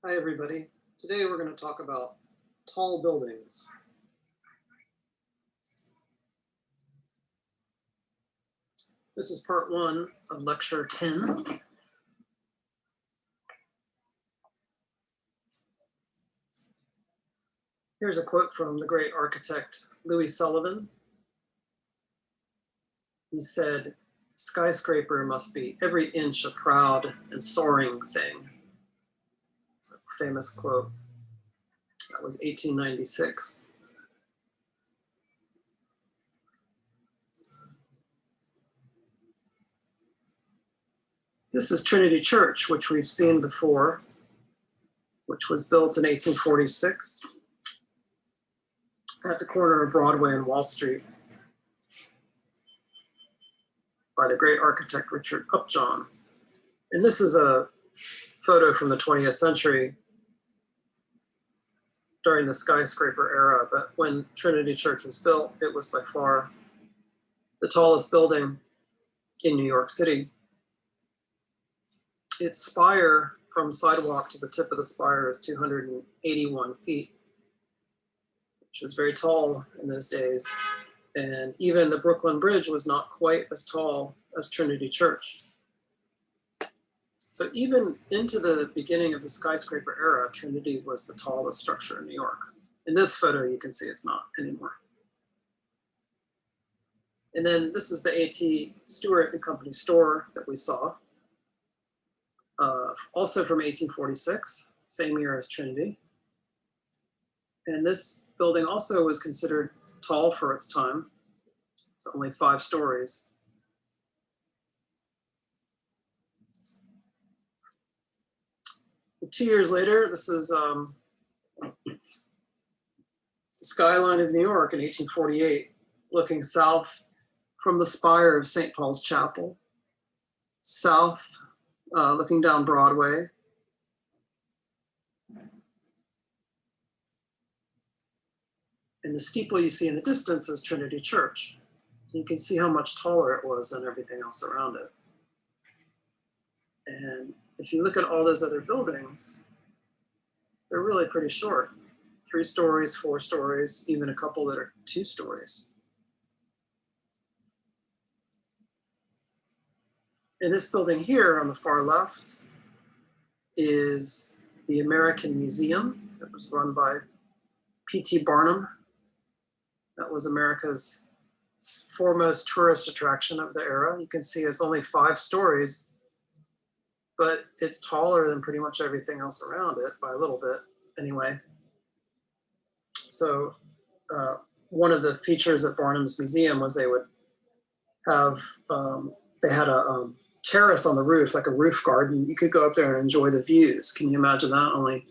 Hi, everybody. Today we're going to talk about tall buildings. This is part 1 of lecture 10. Here's a quote from the great architect Louis Sullivan. He said, "Skyscraper must be every inch a proud and soaring thing." It's a famous quote. That was 1896. This is Trinity Church, which we've seen before, which was built in 1846 at the corner of Broadway and Wall Street by the great architect Richard Upjohn. And this is a photo from the 20th century during the skyscraper era, but when Trinity Church was built, it was by far the tallest building in New York City. Its spire from sidewalk to the tip of the spire is 281 feet, which was very tall in those days. And even the Brooklyn Bridge was not quite as tall as Trinity Church. So even into the beginning of the skyscraper era, Trinity was the tallest structure in New York. In this photo, you can see it's not anymore. And then this is the A.T. Stewart and Company store that we saw, also from 1846, same year as Trinity. And this building also was considered tall for its time. It's only 5 stories. And 2 years later, this is the skyline of New York in 1848, looking south from the spire of St. Paul's Chapel, south, looking down Broadway. And the steeple you see in the distance is Trinity Church. You can see how much taller it was than everything else around it. And if you look at all those other buildings, they're really pretty short. 3 stories, 4 stories, even a couple that are 2 stories. And this building here on the far left is the American Museum that was run by P.T. Barnum. That was America's foremost tourist attraction of the era. You can see it's only 5 stories, but it's taller than pretty much everything else around it by a little bit anyway. So one of the features at Barnum's Museum was they would have, they had a terrace on the roof, like a roof garden. You could go up there and enjoy the views. Can you imagine that? Only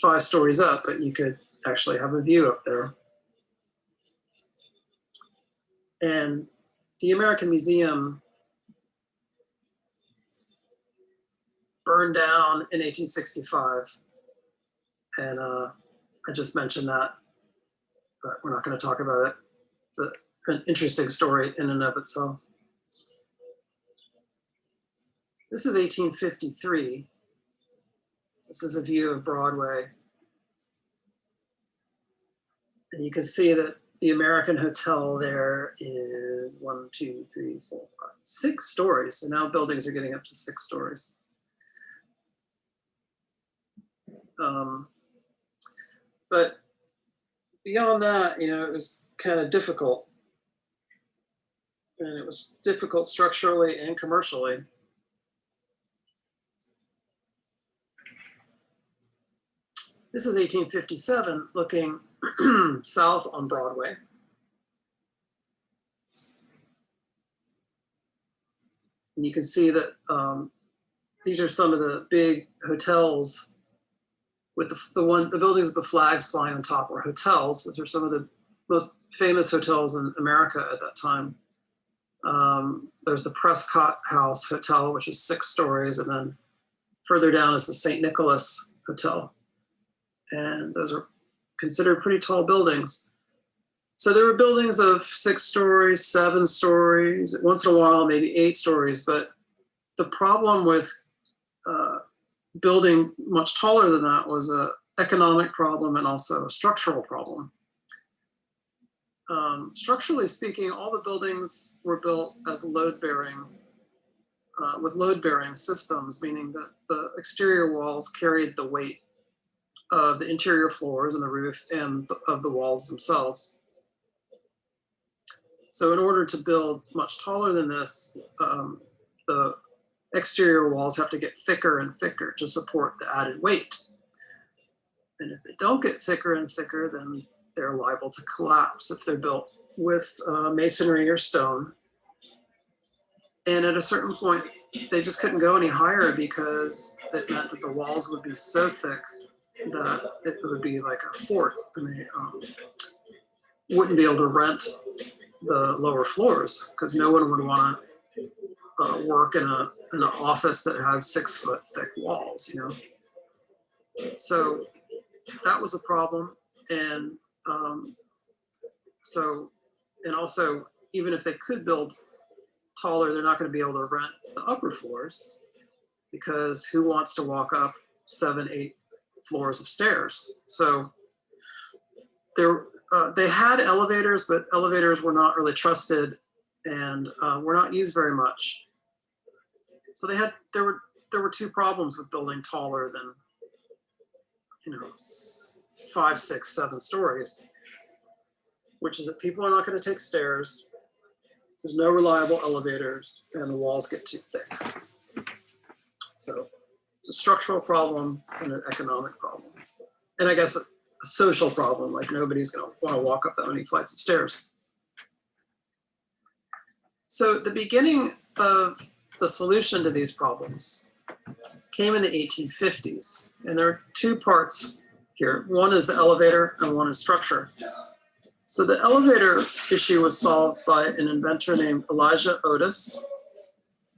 5 stories up, but you could actually have a view up there. And the American Museum burned down in 1865. And I just mentioned that, but we're not going to talk about it. It's an interesting story in and of itself. This is 1853. This is a view of Broadway. And you can see that the American Hotel there is 1, 2, 3, 4, 5, 6 stories. So now buildings are getting up to 6 stories. But beyond that, you know, it was kind of difficult. And it was difficult structurally and commercially. This is 1857, looking south on Broadway. And you can see that these are some of the big hotels with the buildings with the flags flying on top were hotels. Those are some of the most famous hotels in America at that time. There's the Prescott House Hotel, which is 6 stories, and then further down is the St. Nicholas Hotel. And those are considered pretty tall buildings. So there were buildings of 6 stories, 7 stories, once in a while, maybe 8 stories. But the problem with building much taller than that was an economic problem and also a structural problem. Structurally speaking, all the buildings were built as load-bearing, with load-bearing systems, meaning that the exterior walls carried the weight of the interior floors and the roof and of the walls themselves. So in order to build much taller than this, the exterior walls have to get thicker and thicker to support the added weight. And if they don't get thicker and thicker, then they're liable to collapse if they're built with masonry or stone. And at a certain point, they just couldn't go any higher because it meant that the walls would be so thick that it would be like a fort, and they wouldn't be able to rent the lower floors because no one would want to work in an office that had 6 foot thick walls, you know. So that was a problem, and also even if they could build taller, they're not going to be able to rent the upper floors because who wants to walk up 7, 8 floors of stairs? So they had elevators, but elevators were not really trusted and were not used very much. So there were 2 problems with building taller than, you know, 5, 6, 7 stories, which is that people are not going to take stairs. There's no reliable elevators, and the walls get too thick. So it's a structural problem and an economic problem, and I guess a social problem. Like nobody's going to want to walk up that many flights of stairs. So the beginning of the solution to these problems came in the 1850s, and there are 2 parts here. One is the elevator and one is structure. So the elevator issue was solved by an inventor named Elijah Otis.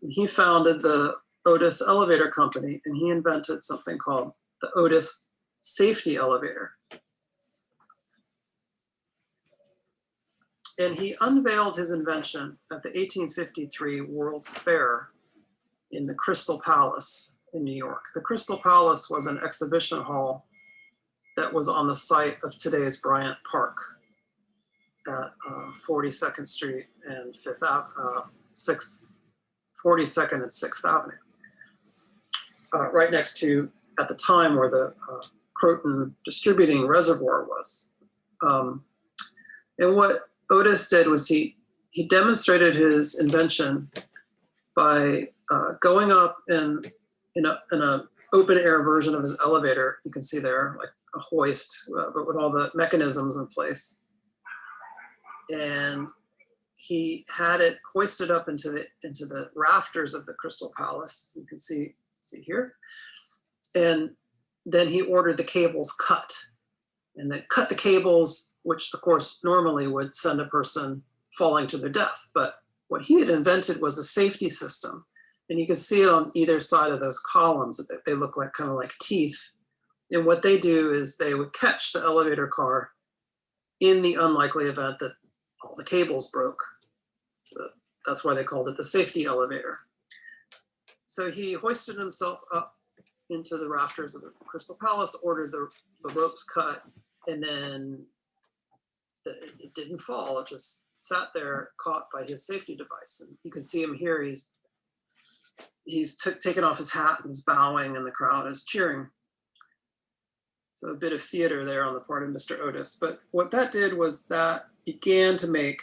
And he founded the Otis Elevator Company, and he invented something called the Otis Safety Elevator. And he unveiled his invention at the 1853 World's Fair in the Crystal Palace in New York. The Crystal Palace was an exhibition hall that was on the site of today's Bryant Park at 42nd Street and 42nd and 6th Avenue, right next to, at the time, where the Croton Distributing Reservoir was. And what Otis did was he demonstrated his invention by going up in an open air version of his elevator. You can see there, like a hoist, but with all the mechanisms in place. And he had it hoisted up into the rafters of the Crystal Palace. You can see here. And then he ordered the cables cut, and they cut the cables, which of course normally would send a person falling to their death. But what he had invented was a safety system. And you can see it on either side of those columns. They look like kind of like teeth. And what they do is they would catch the elevator car in the unlikely event that all the cables broke. So that's why they called it the safety elevator. So he hoisted himself up into the rafters of the Crystal Palace, ordered the ropes cut, and then it didn't fall. It just sat there caught by his safety device. And you can see him here. He's taken off his hat and is bowing, and the crowd is cheering. So a bit of theater there on the part of Mr. Otis. But what that did was that began to make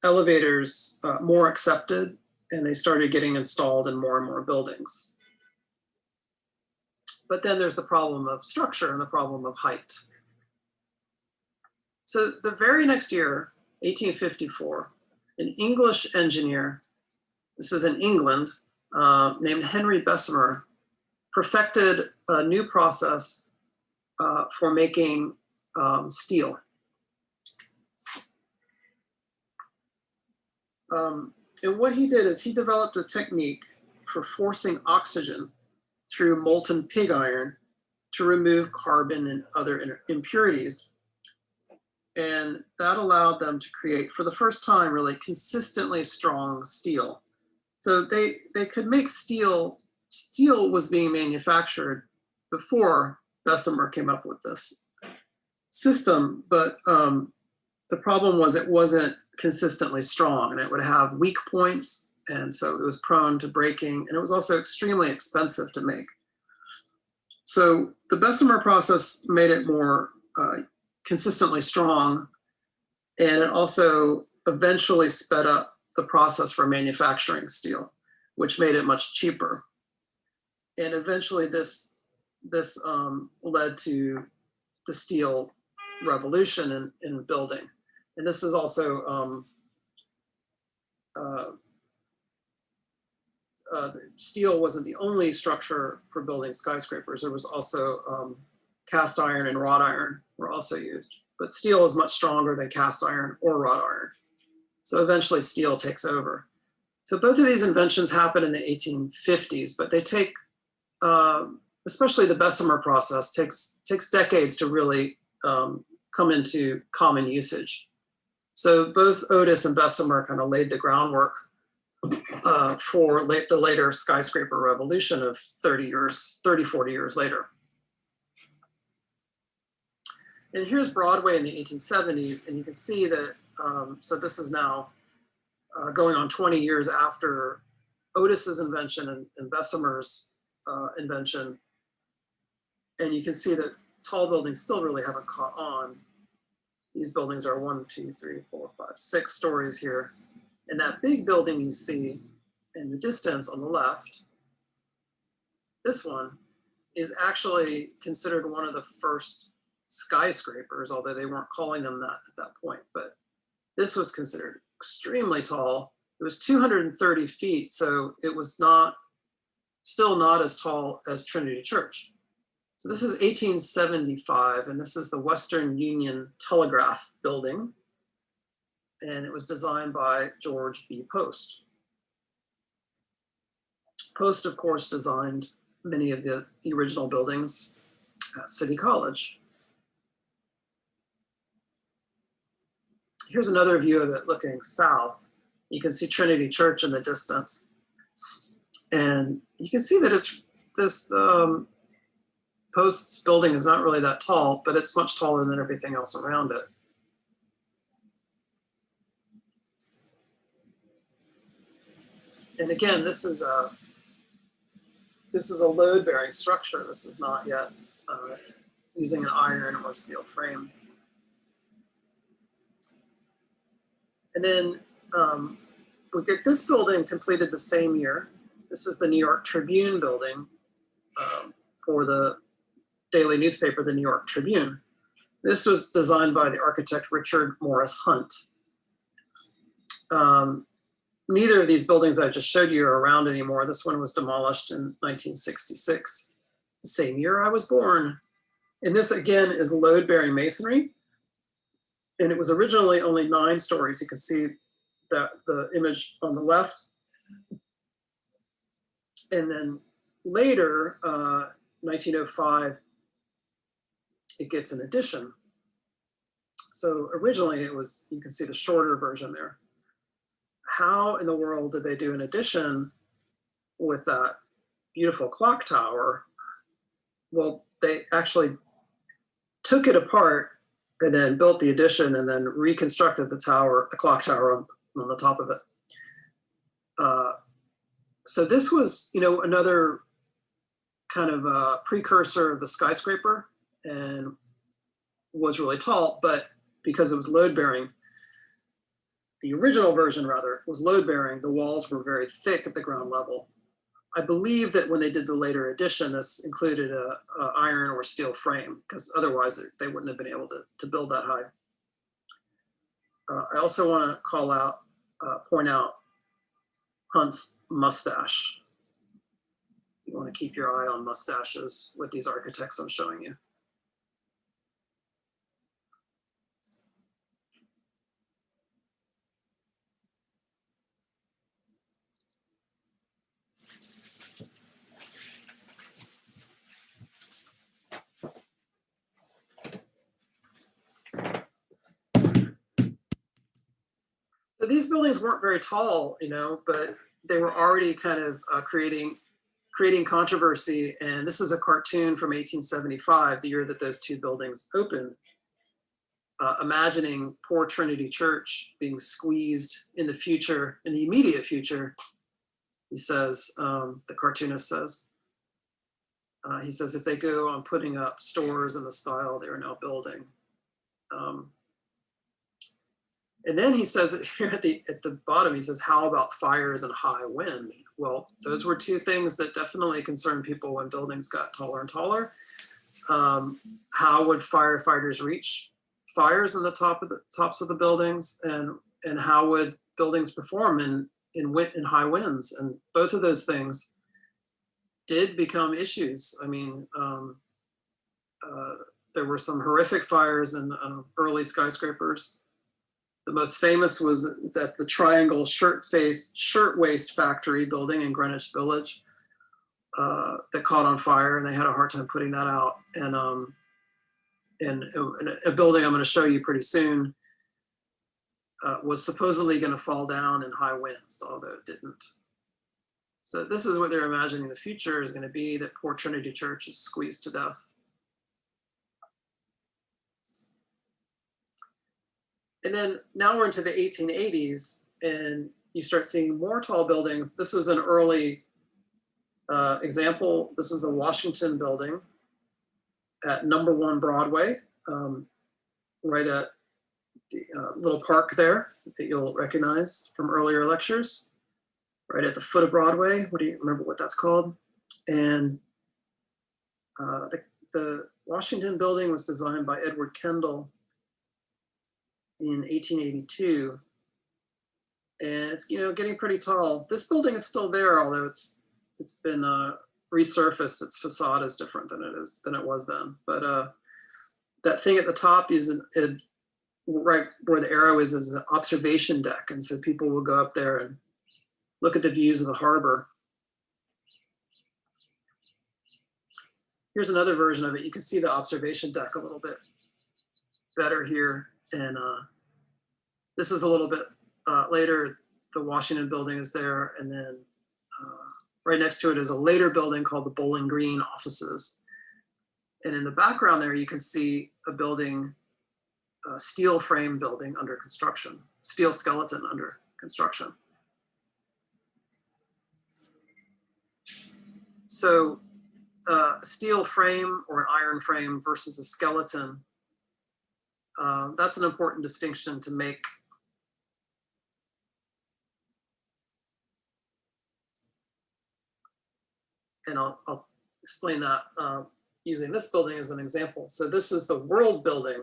elevators more accepted, and they started getting installed in more and more buildings. But then there's the problem of structure and the problem of height. So the very next year, 1854, an English engineer, this is in England, named Henry Bessemer, perfected a new process for making steel. And what he did is he developed a technique for forcing oxygen through molten pig iron to remove carbon and other impurities. And that allowed them to create, for the first time, really consistently strong steel. So they could make steel steel was being manufactured before Bessemer came up with this system, but the problem was it wasn't consistently strong and it would have weak points. And so it was prone to breaking, and it was also extremely expensive to make. So the Bessemer process made it more consistently strong, and it also eventually sped up the process for manufacturing steel, which made it much cheaper. And eventually this led to the steel revolution in building. And this is also steel wasn't the only structure for building skyscrapers. There was also cast iron and wrought iron were also used. But steel is much stronger than cast iron or wrought iron. So eventually steel takes over. So both of these inventions happen in the 1850s, but they take, especially the Bessemer process, takes decades to really come into common usage. So both Otis and Bessemer kind of laid the groundwork for the later skyscraper revolution of 40 years later. And here's Broadway in the 1870s, and you can see that, so this is now going on 20 years after Otis's invention and Bessemer's invention. And you can see that tall buildings still really haven't caught on. These buildings are 1, 2, 3, 4, 5, 6 stories here. And that big building you see in the distance on the left, this one, is actually considered one of the first skyscrapers, although they weren't calling them that at that point. But this was considered extremely tall. It was 230 feet, so it was still not as tall as Trinity Church. So this is 1875, and this is the Western Union Telegraph Building. And it was designed by George B. Post. Post, of course, designed many of the original buildings at City College. Here's another view of it looking south. You can see Trinity Church in the distance. And you can see that this Post's building is not really that tall, but it's much taller than everything else around it. And again, this is a load-bearing structure. This is not yet using an iron or steel frame. And then we get this building completed the same year. This is the New York Tribune building for the daily newspaper, the New York Tribune. This was designed by the architect Richard Morris Hunt. Neither of these buildings I just showed you are around anymore. This one was demolished in 1966, the same year I was born. And this again is load-bearing masonry. And it was originally only 9 stories. You can see that the image on the left. And then later, 1905, it gets an addition. So originally it was, you can see the shorter version there. How in the world did they do an addition with that beautiful clock tower? Well, they actually took it apart and then built the addition and then reconstructed the tower, the clock tower on the top of it. So this was, another kind of precursor of the skyscraper and was really tall, but because it was load-bearing, the original version rather was load-bearing, the walls were very thick at the ground level. I believe that when they did the later addition, this included a iron or steel frame, because otherwise they wouldn't have been able to build that high. I also want to point out Hunt's mustache. You want to keep your eye on mustaches with these architects I'm showing you. So these buildings weren't very tall, but they were already kind of creating creating controversy. And this is a cartoon from 1875, the year that those two buildings opened, imagining poor Trinity Church being squeezed in the future, in the immediate future. He says, the cartoonist says, he says, if they go on putting up stores in the style they are now building. And then he says here at the bottom, he says, how about fires and high wind? Well, those were two things that definitely concerned people when buildings got taller and taller. How would firefighters reach fires in the tops of the buildings, and how would buildings perform in high winds? And both of those things did become issues. I mean, there were some horrific fires in early skyscrapers. The most famous was that the Triangle Shirtwaist Factory building in Greenwich Village that caught on fire, and they had a hard time putting that out. And a building I'm going to show you pretty soon was supposedly going to fall down in high winds, although it didn't. So this is what they're imagining the future is going to be, that poor Trinity Church is squeezed to death. And then now we're into the 1880s, and you start seeing more tall buildings. This is an early example. This is the Washington building at number 1 Broadway, right at the little park there that you'll recognize from earlier lectures, right at the foot of Broadway. What do you remember what that's called? And the Washington building was designed by Edward Kendall in 1882, and it's getting pretty tall. This building is still there, although it's been resurfaced. Its facade is different than it was then. But that thing at the top is right where the arrow is an observation deck, and so people will go up there and look at the views of the harbor. Here's another version of it. You can see the observation deck a little bit better here. And this is a little bit later. The Washington building is there. And then right next to it is a later building called the Bowling Green offices. And in the background there, you can see a building, a steel frame building under construction, steel skeleton under construction. So a steel frame or an iron frame versus a skeleton, that's an important distinction to make. And I'll explain that using this building as an example. So this is the World Building,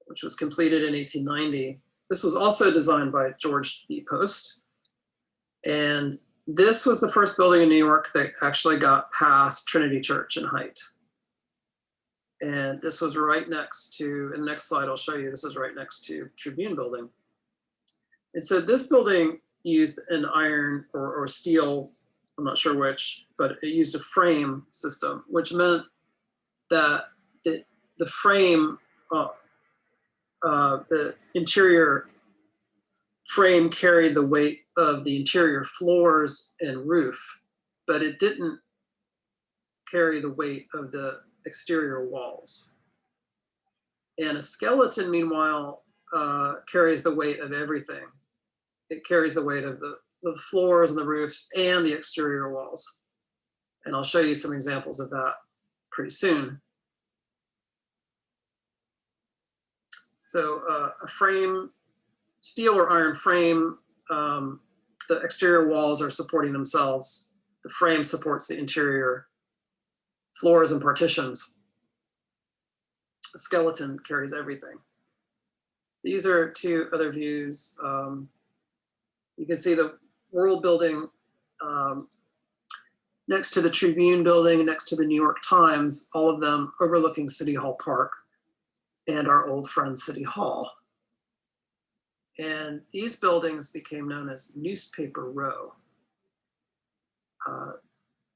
which was completed in 1890. This was also designed by George B. Post. And this was the first building in New York that actually got past Trinity Church in height. And this was right next to, in the next slide I'll show you, this is right next to Tribune Building. And so this building used an iron or steel, I'm not sure which, but it used a frame system, which meant that the frame, the interior frame carried the weight of the interior floors and roof, but it didn't carry the weight of the exterior walls. And a skeleton, meanwhile, carries the weight of everything. It carries the weight of the floors and the roofs and the exterior walls. And I'll show you some examples of that pretty soon. So a frame, steel or iron frame, the exterior walls are supporting themselves. The frame supports the interior floors and partitions. A skeleton carries everything. These are two other views. You can see the World Building next to the Tribune Building, next to the New York Times, all of them overlooking City Hall Park and our old friend City Hall. And these buildings became known as Newspaper Row.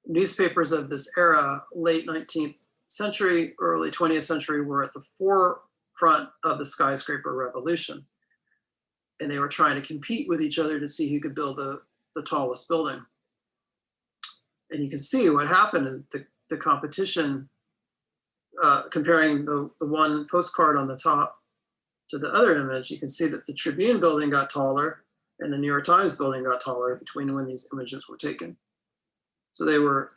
Newspapers of this era, late 19th century, early 20th century, were at the forefront of the skyscraper revolution. And they were trying to compete with each other to see who could build the tallest building. And you can see what happened is the competition, comparing the one postcard on the top to the other image, you can see that the Tribune building got taller and the New York Times building got taller between when these images were taken. So they were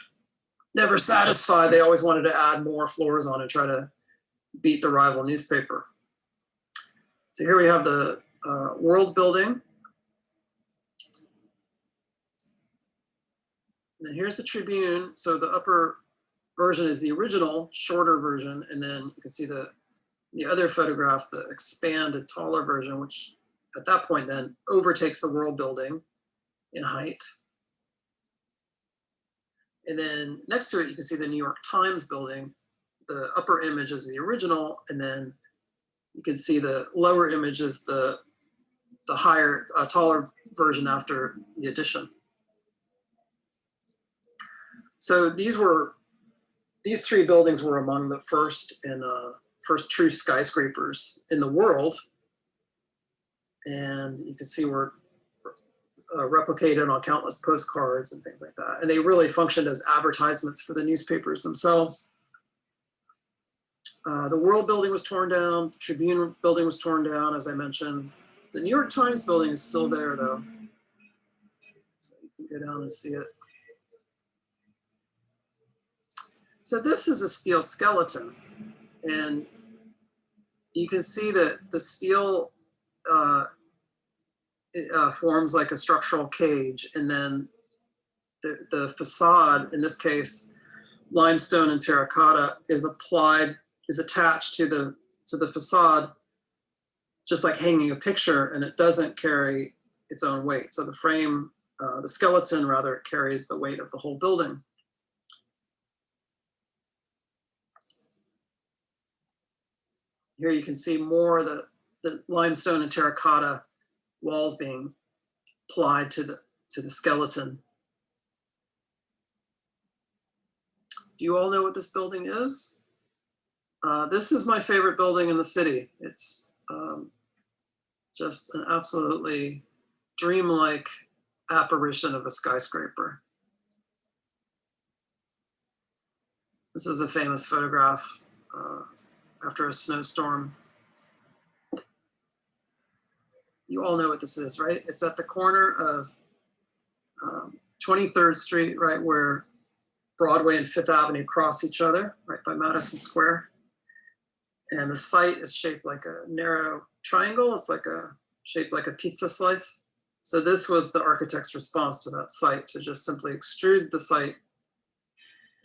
never satisfied. They always wanted to add more floors on and try to beat the rival newspaper. So here we have the World building. And then here's the Tribune. So the upper version is the original, shorter version. And then you can see the other photograph, the expanded, taller version, which at that point then overtakes the World building in height. And then next to it, you can see the New York Times building. The upper image is the original, and then you can see the lower image is the higher, taller version after the addition. So these three buildings were among the first true skyscrapers in the world. And you can see were replicated on countless postcards and things like that. And they really functioned as advertisements for the newspapers themselves. The World building was torn down. The Tribune building was torn down, as I mentioned. The New York Times building is still there, though. So you can go down and see it. So this is a steel skeleton. And you can see that the steel forms like a structural cage. And then the facade, in this case, limestone and terracotta, is attached to the facade, just like hanging a picture, and it doesn't carry its own weight. So the frame, the skeleton rather, carries the weight of the whole building. Here you can see more the limestone and terracotta walls being applied to the skeleton. Do you all know what this building is? This is my favorite building in the city. It's just an absolutely dreamlike apparition of a skyscraper. This is a famous photograph after a snowstorm. You all know what this is, right? It's at the corner of 23rd Street, right where Broadway and Fifth Avenue cross each other, right by Madison Square. And the site is shaped like a narrow triangle. It's shaped like a pizza slice. So this was the architect's response to that site, to just simply extrude the site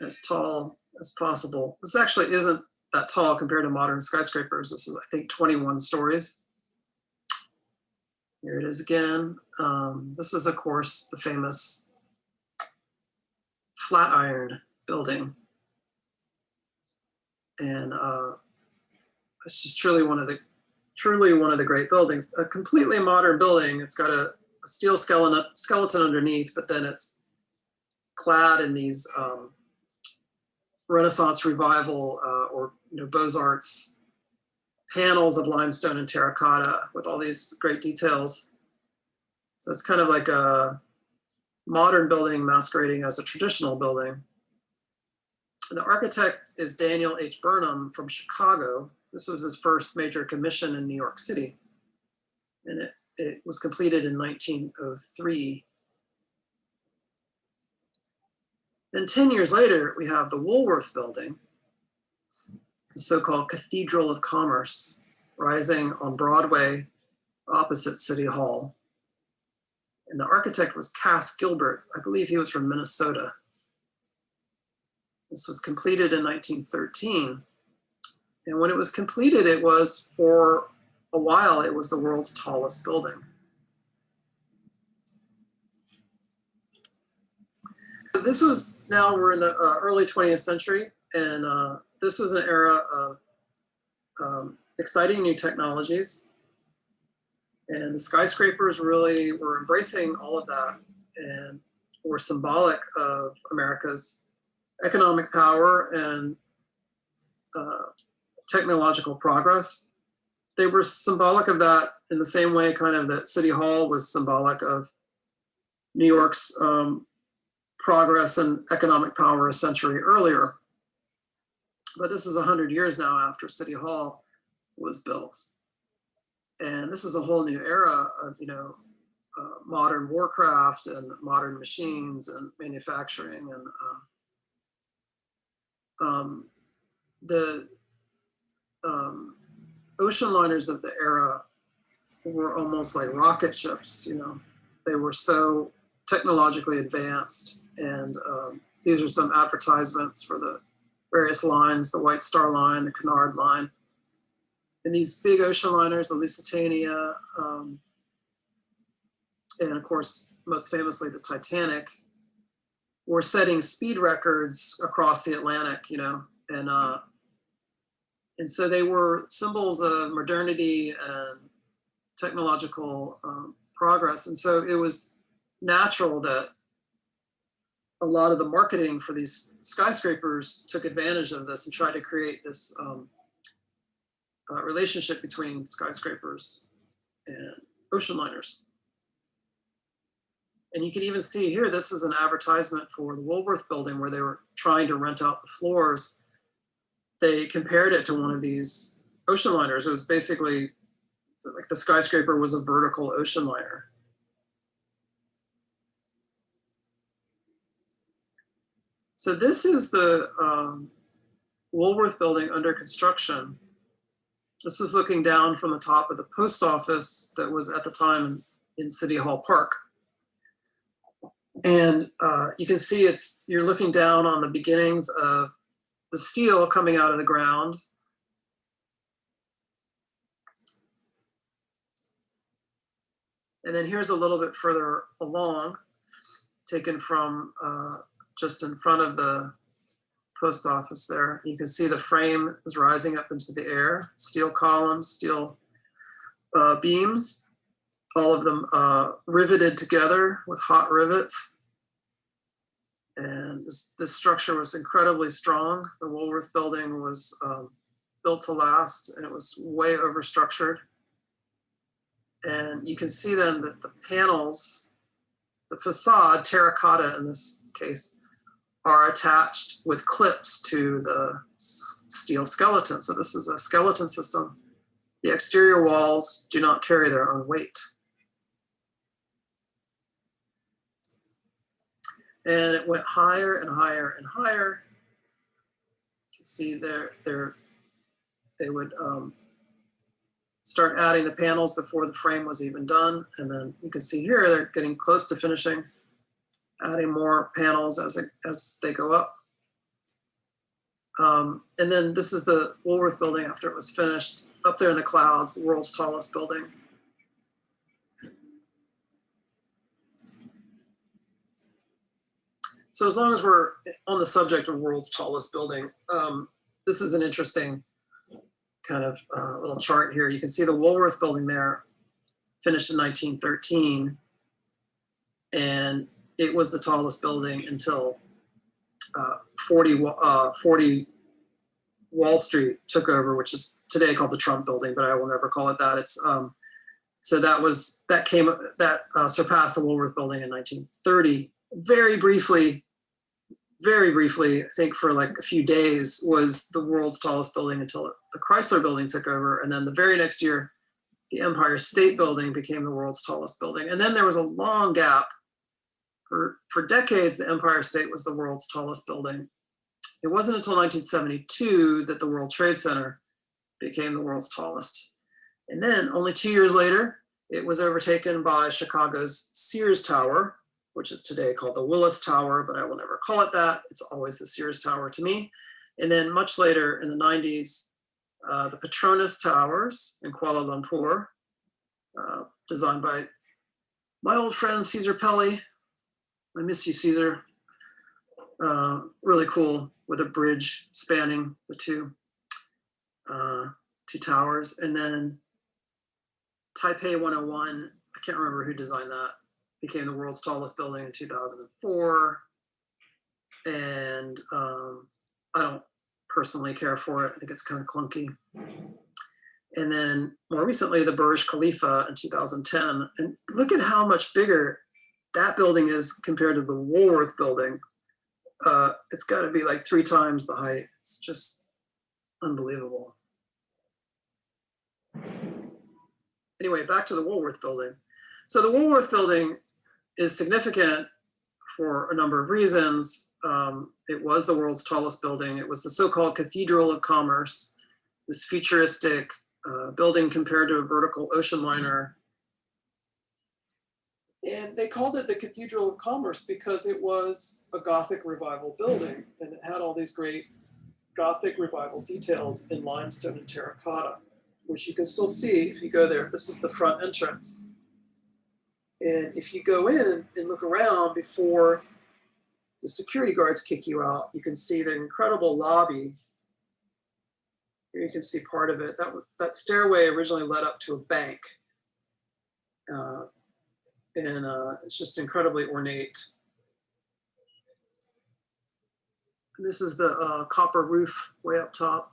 as tall as possible. This actually isn't that tall compared to modern skyscrapers. This is, I think, 21 stories. Here it is again. This is, of course, the famous Flatiron building. And it's just truly one of the great buildings. A completely modern building. It's got a steel skeleton underneath, but then it's clad in these Renaissance Revival or Beaux-Arts panels of limestone and terracotta with all these great details. So it's kind of like a modern building masquerading as a traditional building. And the architect is Daniel H. Burnham from Chicago. This was his first major commission in New York City. And it was completed in 1903. Then 10 years later, we have the Woolworth Building, the so-called Cathedral of Commerce, rising on Broadway opposite City Hall. And the architect was Cass Gilbert. I believe he was from Minnesota. This was completed in 1913. And when it was completed, it was, for a while, it was the world's tallest building. This was, now we're in the early 20th century, and this was an era of exciting new technologies. And the skyscrapers really were embracing all of that and were symbolic of America's economic power and technological progress. They were symbolic of that in the same way kind of that City Hall was symbolic of New York's progress and economic power a century earlier. But this is 100 years now after City Hall was built. And this is a whole new era of, modern warcraft and modern machines and manufacturing. And the ocean liners of the era were almost like rocket ships. They were so technologically advanced. And these are some advertisements for the various lines: the White Star Line, the Cunard Line. And these big ocean liners, the Lusitania, and of course, most famously, the Titanic, were setting speed records across the Atlantic, and so they were symbols of modernity and technological progress. And so it was natural that a lot of the marketing for these skyscrapers took advantage of this and tried to create this relationship between skyscrapers and ocean liners. And you can even see here, this is an advertisement for the Woolworth building where they were trying to rent out the floors. They compared it to one of these ocean liners. It was basically like the skyscraper was a vertical ocean liner. So this is the Woolworth building under construction. This is looking down from the top of the post office that was at the time in City Hall Park. And you can see you're looking down on the beginnings of the steel coming out of the ground. And then here's a little bit further along, taken from just in front of the post office there. You can see the frame is rising up into the air, steel columns, steel beams, all of them riveted together with hot rivets. And this structure was incredibly strong. The Woolworth building was built to last, and it was way overstructured. And you can see then that the panels, the facade, terracotta in this case, are attached with clips to the steel skeleton. So this is a skeleton system. The exterior walls do not carry their own weight. And it went higher and higher and higher. You can see they would start adding the panels before the frame was even done. And then you can see here, they're getting close to finishing, adding more panels as they go up. And then this is the Woolworth building after it was finished, up there in the clouds, the world's tallest building. So as long as we're on the subject of world's tallest building, this is an interesting kind of little chart here. You can see the Woolworth building there, finished in 1913, and it was the tallest building until 40 Wall Street took over, which is today called the Trump building, but I will never call it that. It's so that surpassed the Woolworth building in 1930. Very briefly, I think for like a few days, was the world's tallest building until the Chrysler building took over. And then the very next year, the Empire State Building became the world's tallest building. And then there was a long gap. For decades, the Empire State was the world's tallest building. It wasn't until 1972 that the World Trade Center became the world's tallest. And then only 2 years later, it was overtaken by Chicago's Sears Tower, which is today called the Willis Tower, but I will never call it that. It's always the Sears Tower to me. And then much later in the 90s, the Petronas Towers in Kuala Lumpur, designed by my old friend Caesar Pelli. I miss you, Caesar. Really cool, with a bridge spanning the two towers. And then Taipei 101, I can't remember who designed that, became the world's tallest building in 2004. And I don't personally care for it. I think it's kind of clunky. And then more recently, the Burj Khalifa in 2010. And look at how much bigger that building is compared to the Woolworth building. It's got to be like 3 times the height. It's just unbelievable. Anyway, back to the Woolworth building. So the Woolworth building is significant for a number of reasons. It was the world's tallest building. It was the so-called Cathedral of Commerce, this futuristic building compared to a vertical ocean liner. And they called it the Cathedral of Commerce because it was a Gothic Revival building, and it had all these great Gothic Revival details in limestone and terracotta, which you can still see if you go there. This is the front entrance. And if you go in and look around before the security guards kick you out, you can see the incredible lobby. Here you can see part of it. That stairway originally led up to a bank. It's just incredibly ornate. And this is the copper roof way up top.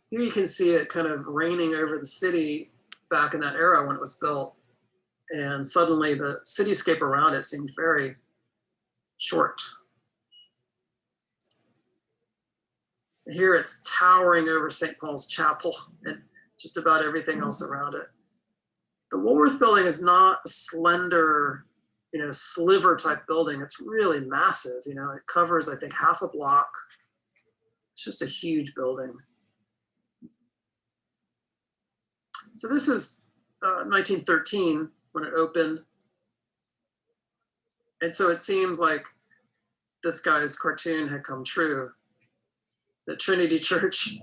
Here you can see it kind of reigning over the city back in that era when it was built. And suddenly the cityscape around it seemed very short. Here it's towering over St. Paul's Chapel and just about everything else around it. The Woolworth building is not a slender, sliver type building. It's really massive. It covers, I think, half a block. It's just a huge building. So this is 1913 when it opened. And so it seems like this guy's cartoon had come true, that Trinity Church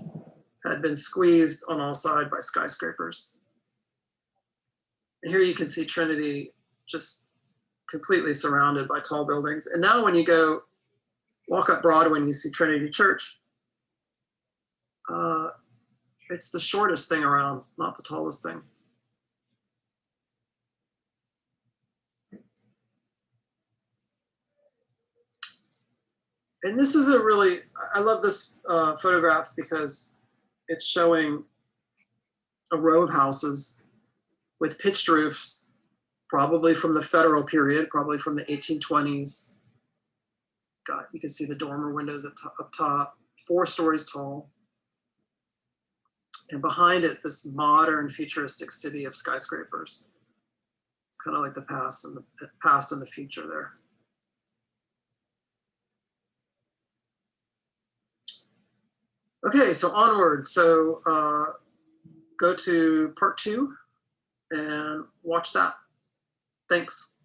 had been squeezed on all sides by skyscrapers. And here you can see Trinity just completely surrounded by tall buildings. And now when you walk up Broadway and you see Trinity Church, it's the shortest thing around, not the tallest thing. And this is I love this photograph because it's showing a row of houses with pitched roofs, probably from the Federal period, probably from the 1820s. You can see the dormer windows up top, 4 stories tall. And behind it, this modern futuristic city of skyscrapers. It's kind of like the past and the future there. Okay, so onward. So go to part 2 and watch that. Thanks.